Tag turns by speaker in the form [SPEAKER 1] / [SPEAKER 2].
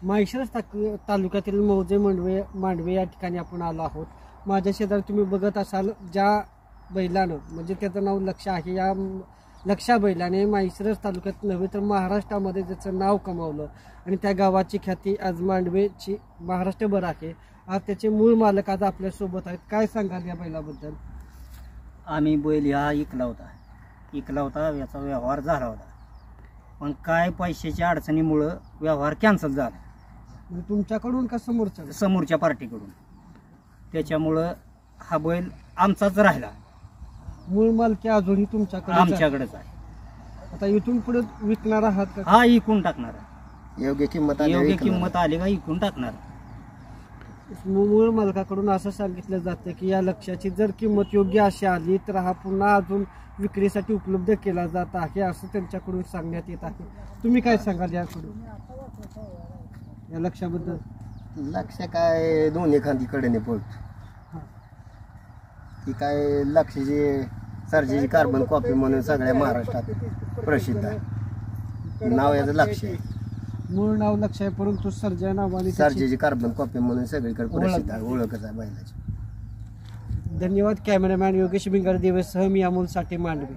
[SPEAKER 1] माळशिरस तालुक्यातील मौजे मांडवे या ठिकाणी आपण आलो आहोत. माझ्या शेजारी तुम्ही बघत असाल ज्या बैलानं म्हणजे त्याचं नाव लक्ष आहे, या लक्षा बैलाने माळशिरस तालुक्यात नव्हे तर महाराष्ट्रामध्ये त्याचं नाव कमावलं आणि त्या गावाची ख्याती आज मांडवेची महाराष्ट्रभर आहे. आज त्याचे मूळ मालक आज आपल्यासोबत आहेत. काय सांगाल या बैलाबद्दल?
[SPEAKER 2] आम्ही बैल हा इकला होता, याचा व्यवहार झाला होता, पण काय पैशाच्या अडचणीमुळं व्यवहार कॅन्सल झाला.
[SPEAKER 1] म्हणजे तुमच्याकडून का
[SPEAKER 2] समोरच्या पार्टीकडून. त्याच्यामुळं हा बैल आमचाच राहिला.
[SPEAKER 1] मूळ मालकी अजूनही तुमच्याकडे
[SPEAKER 2] आमच्याकडेच आहे.
[SPEAKER 1] आता इथून पुढे विकणार आहात का?
[SPEAKER 2] हा, इकून टाकणार.
[SPEAKER 3] योग्य किंमत
[SPEAKER 2] आली का इकून टाकणार.
[SPEAKER 1] मूळ मालकाकडून असं सांगितलं जातं की या लक्ष्याची जर किंमत योग्य अशी आली तर हा पुन्हा अजून विक्रीसाठी उपलब्ध केला जात आहे असं त्यांच्याकडून सांगण्यात येत आहे. तुम्ही काय सांगाल याकडून या लक्ष्याबद्दल?
[SPEAKER 3] लक्ष काय दोन्ही खांदी कडेने पळतो. ती काय लक्षची सर्जेची कार्बन कॉपी म्हणून सगळ्या महाराष्ट्रात प्रसिद्ध आहे. नाव याचं लक्ष आहे.
[SPEAKER 1] मूळ नाव लक्ष आहे परंतु सर्जा नावाने
[SPEAKER 3] सर्जेची कार्बन कॉपी म्हणून सगळीकडे प्रसिद्ध आहे, ओळखच आहे बैलाची.
[SPEAKER 1] धन्यवाद. कॅमेरामॅन योगेश भिंगार देवेसह मी अमोल साठे, मांडवे.